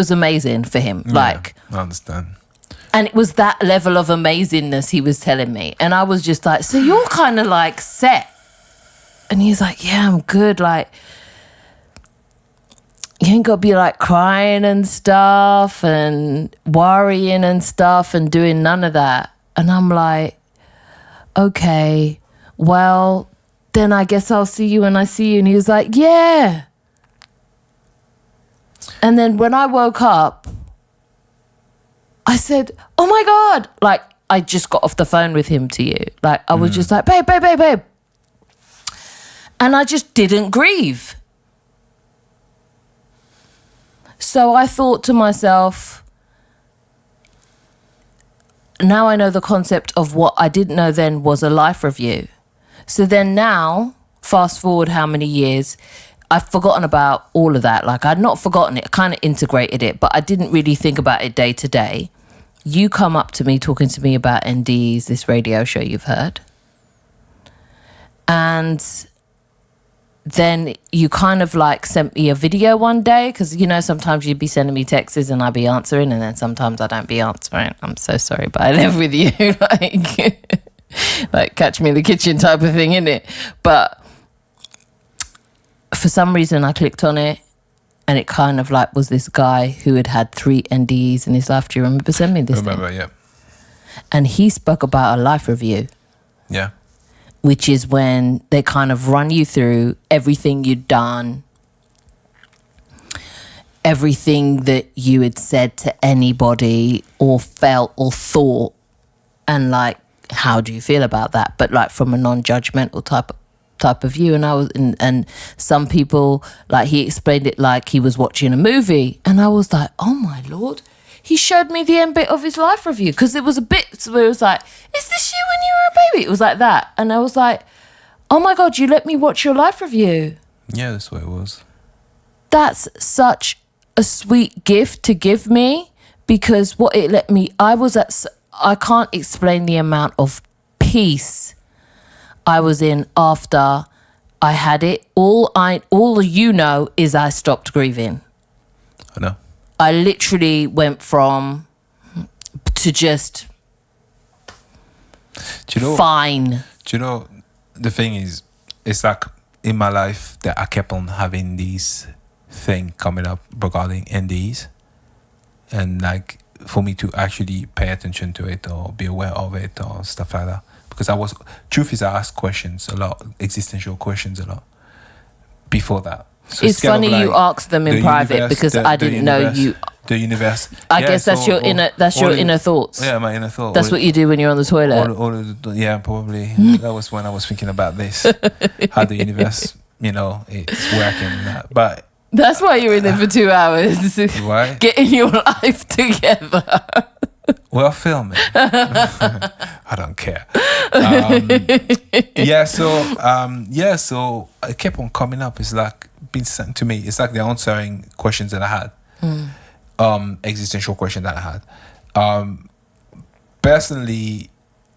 amazing for him. Yeah, like, I understand. And it was that level of amazingness he was telling me. And I was just like, so you're kind of like set. And he's like, yeah, I'm good. Like, you ain't got to be like crying and stuff and worrying and stuff and doing none of that. And I'm like, okay, well, then I guess I'll see you when I see you. And he was like, yeah. And then when I woke up, I said, oh my God. Like, I just got off the phone with him to you. Like, I was just like, babe. And I just didn't grieve. So I thought to myself, now I know the concept of what I didn't know then was a life review. So then now, fast forward how many years, I've forgotten about all of that. Like, I'd not forgotten it, I kind of integrated it, but I didn't really think about it day to day. You come up to me talking to me about NDEs, this radio show you've heard. And then you kind of like sent me a video one day, because, you know, sometimes you'd be sending me texts and I'd be answering, and then sometimes I don't be answering. I'm so sorry, but I live with you. like catch me in the kitchen type of thing, innit? But for some reason I clicked on it, and it kind of like was this guy who had 3 NDEs in his life. Do you remember sending me this? I remember, thing? Yeah. And he spoke about a life review. Yeah. Which is when they kind of run you through everything you'd done, everything that you had said to anybody or felt or thought, and like, how do you feel about that? But like from a non-judgmental type of view. And I was, and some people, like, he explained it like he was watching a movie, and I was like, oh my Lord. He showed me the end bit of his life review, because there was a bit where it was like, is this you when you were a baby? It was like that. And I was like, Oh my God, you let me watch your life review. Yeah, that's what it was. That's such a sweet gift to give me, because what it let me, I can't explain the amount of peace I was in after I had it. All you know is I stopped grieving. I know. I literally went from to just fine. Do you know, the thing is, it's like in my life that I kept on having these thing coming up regarding NDEs, and like for me to actually pay attention to it or be aware of it or stuff like that. Because truth is, I asked questions a lot, existential questions a lot before that. So it's funny like you asked them in private, because I didn't know you. The universe. I guess that's your inner thoughts. Yeah, my inner thoughts. That's what you do when you're on the toilet. Yeah, probably. That was when I was thinking about this, how the universe, it's working. But that's why you're in there for 2 hours. Why? Getting your life together. Well, film it. I don't care. So it kept on coming up. It's like being sent to me. It's like the answering questions that I had. Existential question that I had. Personally,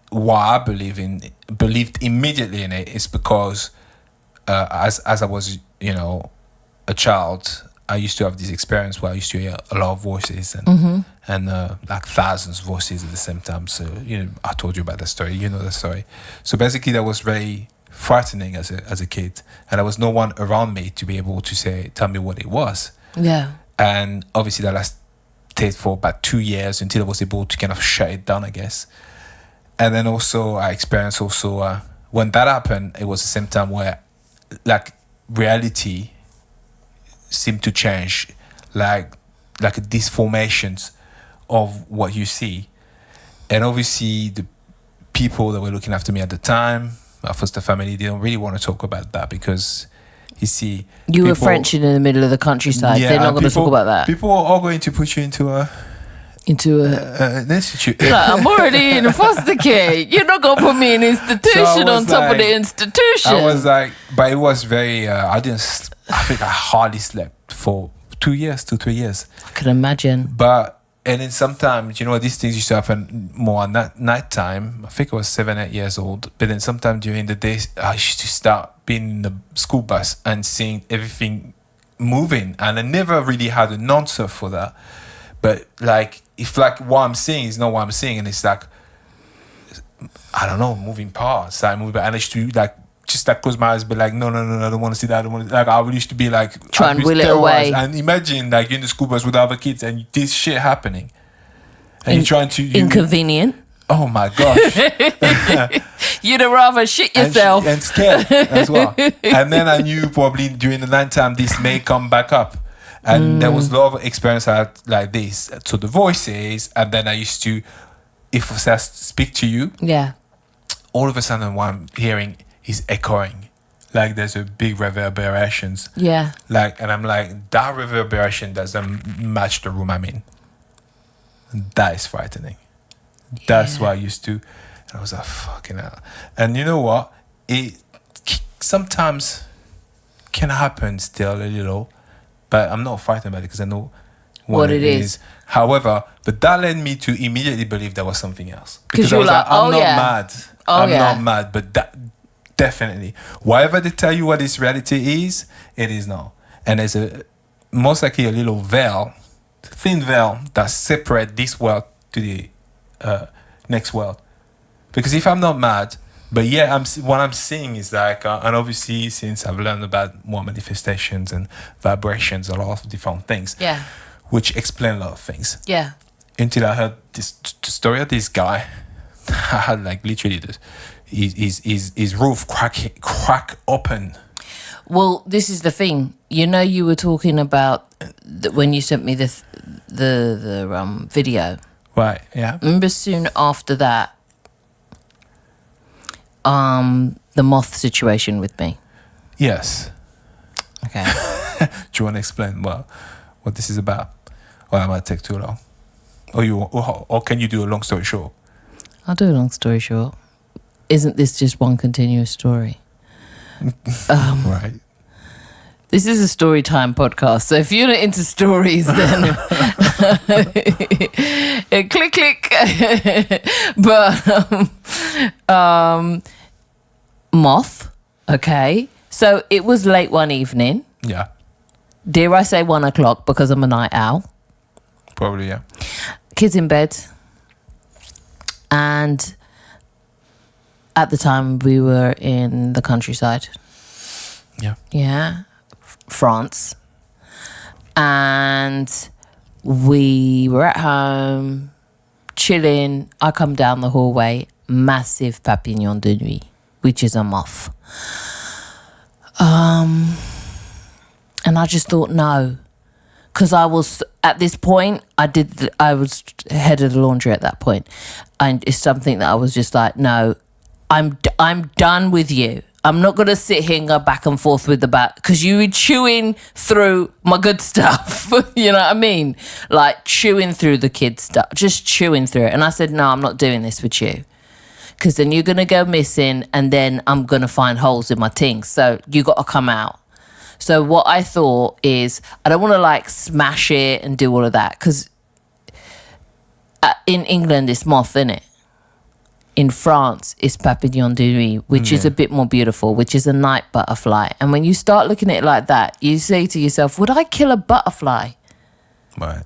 why I believed immediately in it is because as I was, a child, I used to have this experience where I used to hear a lot of voices and like thousands of voices at the same time. So, I told you about the story, the story. So basically that was very frightening as a kid, and there was no one around me to be able to tell me what it was. Yeah. And obviously that lasted for about 2 years until I was able to kind of shut it down, I guess. And then also I experienced when that happened, it was the same time where like reality seemed to change, like these formations of what you see. And obviously the people that were looking after me at the time, my foster family, they don't really want to talk about that, because you see, you were French in the middle of the countryside. They're not going to talk about that. People are going to put you into an institute. Like, I'm already in foster care. You're not going to put me in institution on top of the institution. I was like, but it was very. I think I hardly slept for 2 years, 2-3 years. I can imagine. And then sometimes, these things used to happen more at night time. I think I was 7-8 years old. But then sometimes during the day, I used to start being in the school bus and seeing everything moving. And I never really had an answer for that. But if what I'm seeing is not what I'm seeing, and it's like, I don't know, moving parts. And I used to just close my eyes, but no, I don't want to see that. I don't want to, I used to be try and will it away. And imagine you're in the school bus with other kids and this shit happening, and you're trying to inconvenient. Oh my gosh! You'd have rather shit yourself and scared as well. And then I knew probably during the nighttime this may come back up, and there was a lot of experience I had like this. So the voices, and then I used to, if I speak to you, all of a sudden what I'm hearing is echoing, there's a big reverberations. Yeah. And I'm like, that reverberation doesn't match the room I'm in. That is frightening. That's what I used to. And I was like, fucking hell. And you know what? It sometimes can happen still a little, but I'm not frightened about it because I know what it is. However, but that led me to immediately believe there was something else. Because I was like, I'm not mad. I'm not mad, but that definitely. Whatever they tell you what this reality is, it is not. And there's most likely a little veil, thin veil that separates this world to the next world. Because if I'm not mad, but what I'm seeing is and obviously since I've learned about more manifestations and vibrations, a lot of different things, which explain a lot of things. Yeah. Until I heard the story of this guy, I had literally this. His roof crack open. Well, this is the thing. You were talking about when you sent me the video. Right. Yeah. Remember soon after that, the moth situation with me. Yes. Okay. Do you want to explain what this is about? Or that might take too long. Or can you do a long story short? I'll do a long story short. Isn't this just one continuous story? Right. This is a story time podcast, so if you're not into stories, then click. But moth, okay. So it was late one evening. Yeah. Dare I say 1 o'clock because I'm a night owl. Probably, yeah. Kids in bed. And at the time we were in the countryside. Yeah. Yeah. France. And we were at home, chilling. I come down the hallway, massive papillon de nuit, which is a moth. And I just thought, no. Because I was, at this point, I was head of the laundry at that point. And it's something that I was just like, no, I'm done with you. I'm not going to sit here and go back and forth with the bat, because you were chewing through my good stuff. You know what I mean? Like chewing through the kids' stuff, just chewing through it. And I said, no, I'm not doing this with you, because then you're going to go missing and then I'm going to find holes in my things. So you got to come out. So what I thought is, I don't want to like smash it and do all of that, because in England it's moth, innit? In France, it's papillon de nuit, which is a bit more beautiful, which is a night butterfly. And when you start looking at it like that, you say to yourself, would I kill a butterfly? Right.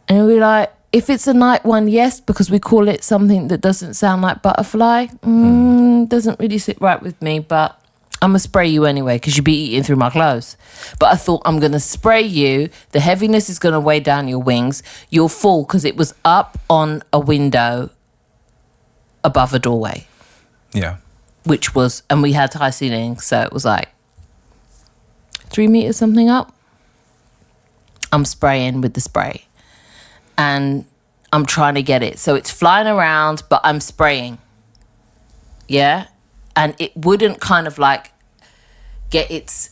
And you'll be like, if it's a night one, yes, because we call it something that doesn't sound like butterfly. Doesn't really sit right with me, but I'm going to spray you anyway, because you'll be eating through my clothes. But I thought, I'm going to spray you. The heaviness is going to weigh down your wings. You'll fall, because it was up on a window above a doorway. Yeah. Which was, and we had high ceilings, so it was like 3 meters something up. I'm spraying with the spray. And I'm trying to get it. So it's flying around, but I'm spraying. Yeah? And it wouldn't kind of like get its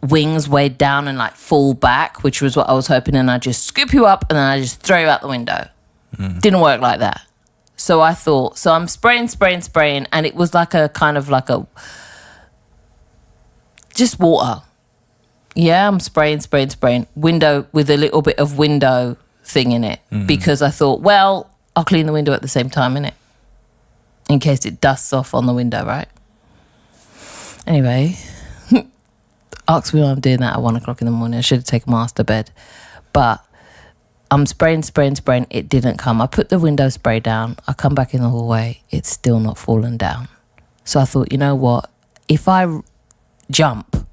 wings weighed down and like fall back, which was what I was hoping. And I just scoop you up and then I just throw you out the window. Didn't work like that. So I thought, so I'm spraying. And it was like a kind of like a, just water. Yeah, I'm spraying. Window with a little bit of window thing in it. Because I thought, well, I'll clean the window at the same time, innit? In case it dusts off on the window, right? Anyway, ask me why I'm doing that at 1 o'clock in the morning. I should have taken my ass to bed. But I'm spraying. It didn't come. I put the window spray down. I come back in the hallway. It's still not fallen down. So I thought, you know what? If I jump,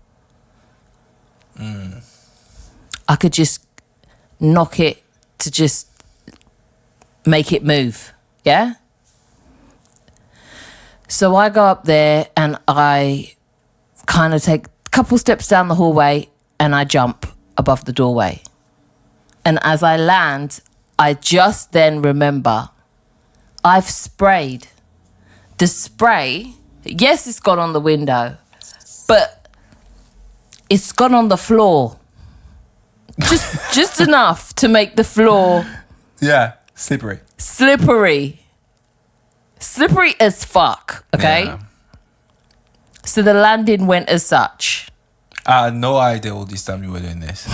I could just knock it to just make it move. Yeah? So I go up there and I kind of take a couple steps down the hallway and I jump above the doorway. And as I land, I just then remember I've sprayed. The spray, yes, it's gone on the window, but it's gone on the floor. Just enough to make the floor... Yeah, slippery. Slippery as fuck, okay? Yeah. So the landing went as such. I had no idea all this time you were doing this.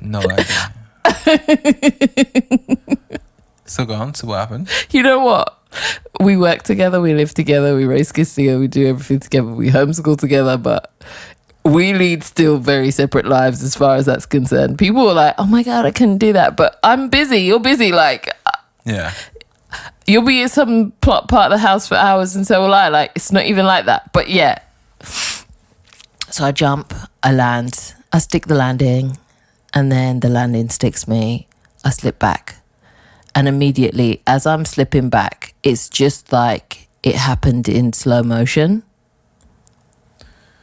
No idea. So go on, so what happened? You know what? We work together, we live together, we raise kids together, we do everything together, we homeschool together, but we lead still very separate lives as far as that's concerned. People are like, oh my God, I couldn't do that. But I'm busy, you're busy, like... Yeah. You'll be in some part of the house for hours and so will I. Like, it's not even like that. But yeah. So I jump, I land, I stick the landing, and then the landing sticks me. I slip back. And immediately, as I'm slipping back, it's just like it happened in slow motion.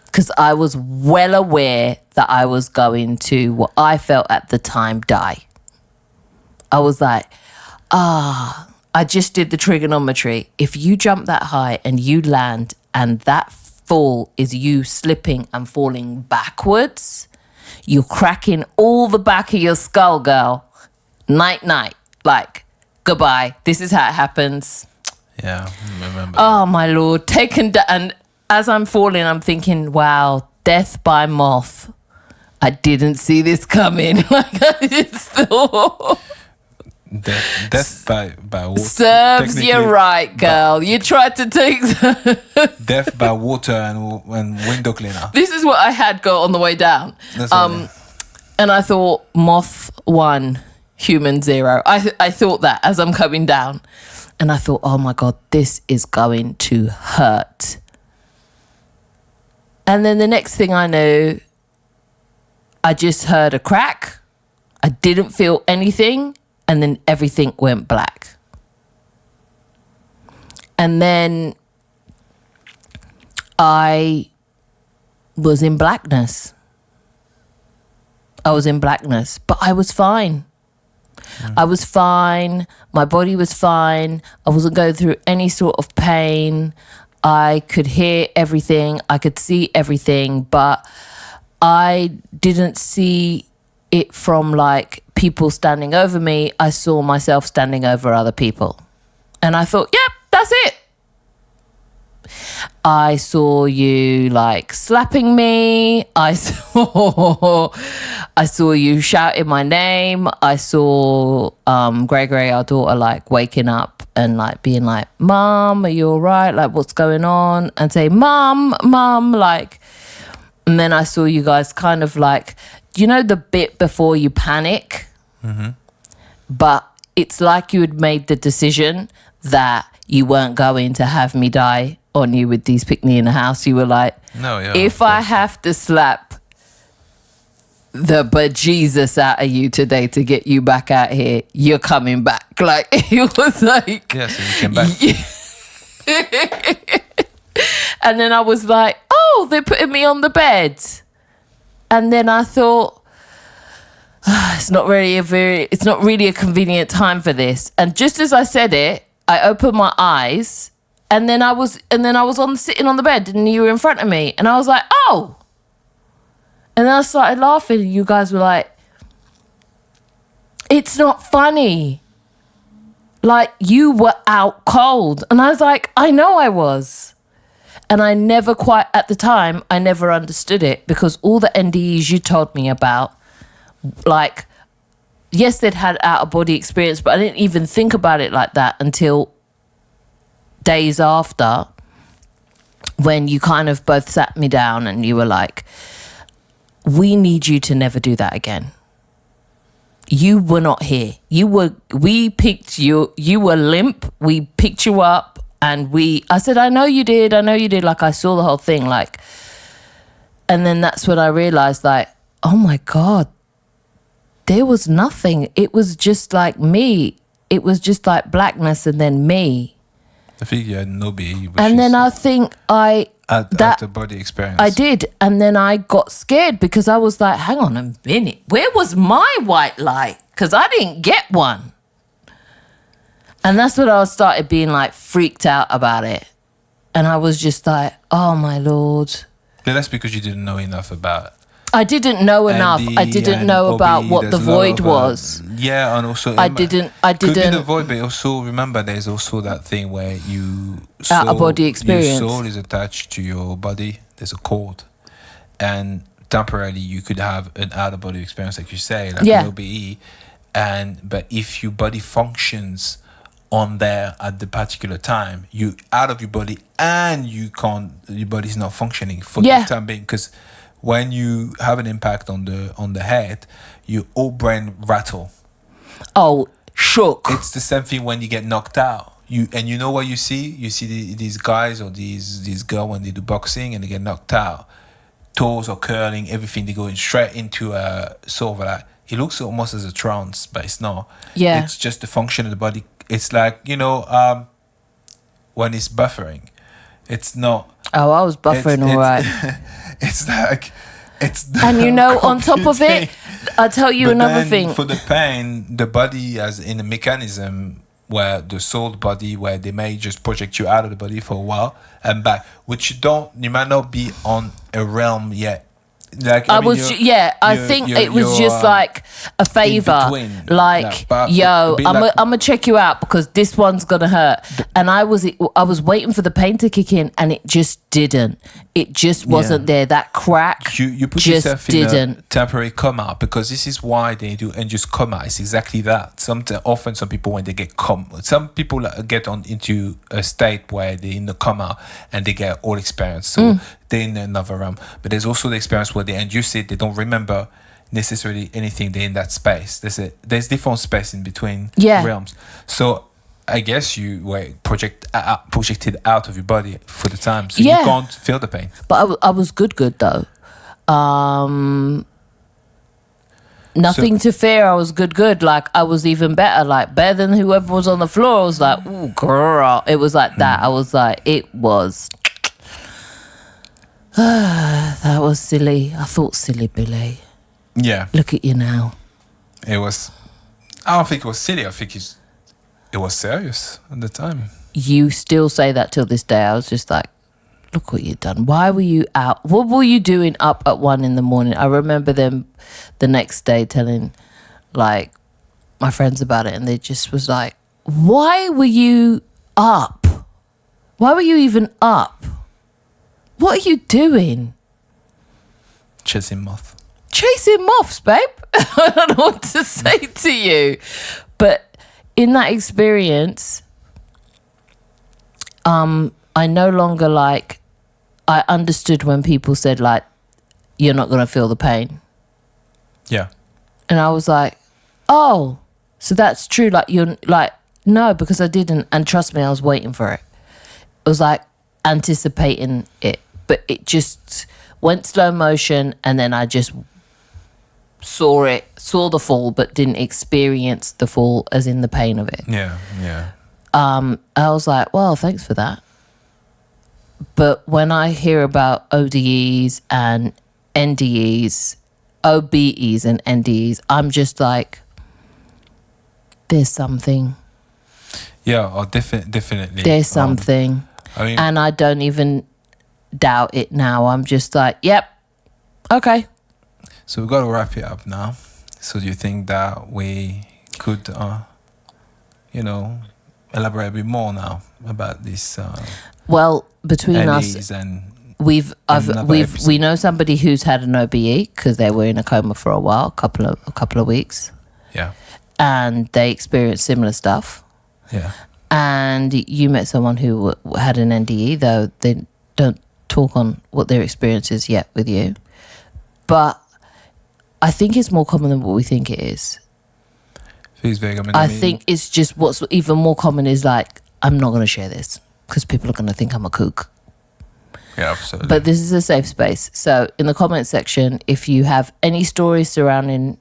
Because I was well aware that I was going to, what I felt at the time, die. I was like, I just did the trigonometry. If you jump that high and you land and that fall is you slipping and falling backwards, you're cracking all the back of your skull, girl. Night. Like, goodbye. This is how it happens. Yeah, I remember. Oh my Lord, taken down. And as I'm falling, I'm thinking, wow, death by moth. I didn't see this coming. Like I just thought. Death by water. Serves you right, girl. You tried to take death by water and window cleaner. This is what I had got on the way down. And I thought moth 1, human 0. I thought that as I'm coming down. And I thought, oh my God, this is going to hurt. And then the next thing I knew, I just heard a crack. I didn't feel anything. And then everything went black. And then I was in blackness. I was in blackness, but I was fine. I was fine. My body was fine. I wasn't going through any sort of pain. I could hear everything. I could see everything, but I didn't see it from like people standing over me. I saw myself standing over other people. And I thought, yep, that's it. I saw you like slapping me. I saw you shouting my name. I saw Gregory, our daughter, like waking up and like being like, Mom, are you all right? Like, what's going on? And say, Mom, like. And then I saw you guys kind of like, you know, the bit before you panic, but it's like you had made the decision that you weren't going to have me die on you with these pick me in the house. You were like, no, yeah, if I have to slap the bejesus out of you today to get you back out here, you're coming back. Like, it was like, yeah, so you came back. And then I was like, oh, they're putting me on the bed. And then I thought, it's not really a convenient time for this. And just as I said it, I opened my eyes, and then I was sitting on the bed, and you were in front of me, and I was like, oh. And then I started laughing, and you guys were like, it's not funny. Like, you were out cold. And I was like, I know I was. And I never quite, at the time, I never understood it, because all the NDEs you told me about, like, yes, they'd had out-of-body experience, but I didn't even think about it like that until days after, when you kind of both sat me down and you were like, we need you to never do that again. You were not here. We picked you. You were limp. We picked you up. And I said, I know you did. Like, I saw the whole thing. Like, and then that's when I realized, like, oh my God, there was nothing. It was just like me. It was just like blackness and then me. I think you had no BE. And then I think out of body experience. I did. And then I got scared because I was like, hang on a minute. Where was my white light? Because I didn't get one. And that's when I started being like freaked out about it. And I was just like, oh my Lord. Yeah, that's because you didn't know enough about it. I didn't know enough. I didn't know about what the void was. Yeah, and also I didn't. Could be the void, but also remember there's also that thing where out of body experience. Your soul is attached to your body. There's a cord, and temporarily you could have an out of body experience, like you say, like an OBE, but if your body functions on there at the particular time, you out of your body and your body's not functioning for the time being, because when you have an impact on the head, your whole brain rattle. Oh, shook. It's the same thing when you get knocked out. You know what you see? You see these guys or these girls when they do boxing and they get knocked out. Toes are curling, everything, they go straight into a sort of like, it looks almost as a trance, but it's not. Yeah. It's just the function of the body. It's like, when it's buffering, it's not. Oh, I was buffering all right. It's like, and on top of it, I'll tell you another thing. For the pain, the body has in a mechanism where the soul body, where they may just project you out of the body for a while and back, which you might not be on a realm yet Like I mean, was, I think it was just like a favor. between. Like, But yo, be I'm like- gonna check you out because this one's gonna hurt. And I was waiting for the pain to kick in, and it just didn't. It just wasn't there. That crack you put just yourself in didn't. a temporary coma, because this is why they do induced coma. It's exactly that. Often some people, when they get some people get into a state where they're in the coma and they get all experience, so they're in another realm. But there's also the experience where they induce it, they don't remember necessarily anything, they're in that space. There's different space in between realms. So I guess you were projected out of your body for the time, so you can't feel the pain. But I was good though. Nothing to fear. I was good. Like, I was even better. Like, better than whoever was on the floor. I was like, ooh, girl. It was like that. I was like, it was. That was silly. I thought silly, Billy. Yeah. Look at you now. It was. I don't think it was silly. I think it was serious at the time. You still say that till this day. I was just like, look what you've done. Why were you out? What were you doing up at 1 a.m? I remember them the next day telling like my friends about it, and they just was like, why were you up? Why were you even up? What are you doing? Chasing moths, babe. I don't know what to say to you. But in that experience, I no longer I understood when people said like, you're not going to feel the pain. Yeah. And I was like, oh, so that's true. Like, you're like, no, because I didn't. And trust me, I was waiting for it. It was like anticipating it, but it just went slow motion. And then I just saw the fall, but didn't experience the fall as in the pain of it. Yeah. Yeah. I was like, well, thanks for that. But when I hear about ODEs and NDEs, OBEs and NDEs, I'm just like, there's something. Yeah, or definitely. There's something. And I don't even doubt it now. I'm just like, yep, okay. So we've got to wrap it up now. So do you think that we could, elaborate a bit more now about this? Well, between us, we know somebody who's had an OBE because they were in a coma for a while, a couple of weeks. Yeah. And they experienced similar stuff. Yeah. And you met someone who had an NDE, though they don't talk on what their experience is yet with you. But I think it's more common than what we think it is. Feels very common. I think it's just what's even more common is like, I'm not going to share this because people are going to think I'm a kook. Yeah, absolutely. But this is a safe space. So in the comment section, if you have any stories surrounding,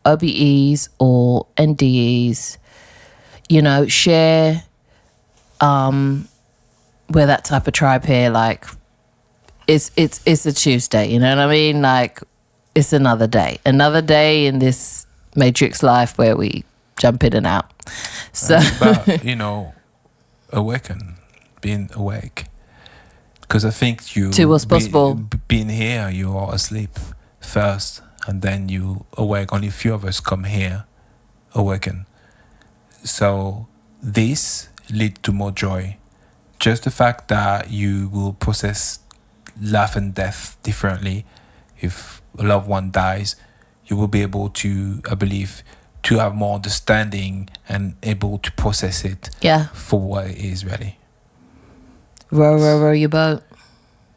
OBEs or NDEs, share. We're that type of tribe here. Like, it's a Tuesday. You know what I mean? Like, it's another day in this Matrix life where we jump in and out. So, but, awaken, being awake. Because I think you to what's possible. Being here, you are asleep first, and then you awake. Only a few of us come here, awaken. So this leads to more joy. Just the fact that you will process life and death differently. If a loved one dies, you will be able to, I believe, to have more understanding and able to process it for what it is really. Row your boat.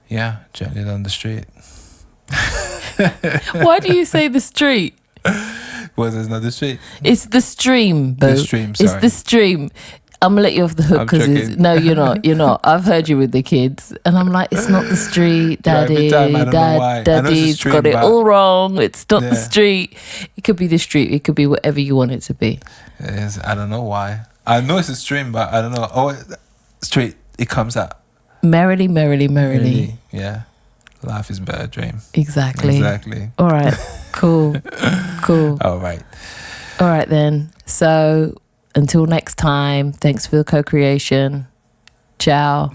Yeah, gently down the street. Why do you say the street? Well, there's not the street. It's the stream, boo. The stream, sorry. It's the stream. I'm gonna let you off the hook because no, you're not. You're not. I've heard you with the kids, and I'm like, it's not the street, Daddy. Daddy's got it all wrong. It's not the street. It could be the street. It could be whatever you want it to be. Yes, I don't know why. I know it's a stream, but I don't know. Oh, street. It comes out. Merrily. Yeah. Life is but a dream. Exactly. All right. Cool. All right. All right then. So until next time, thanks for the co-creation. Ciao.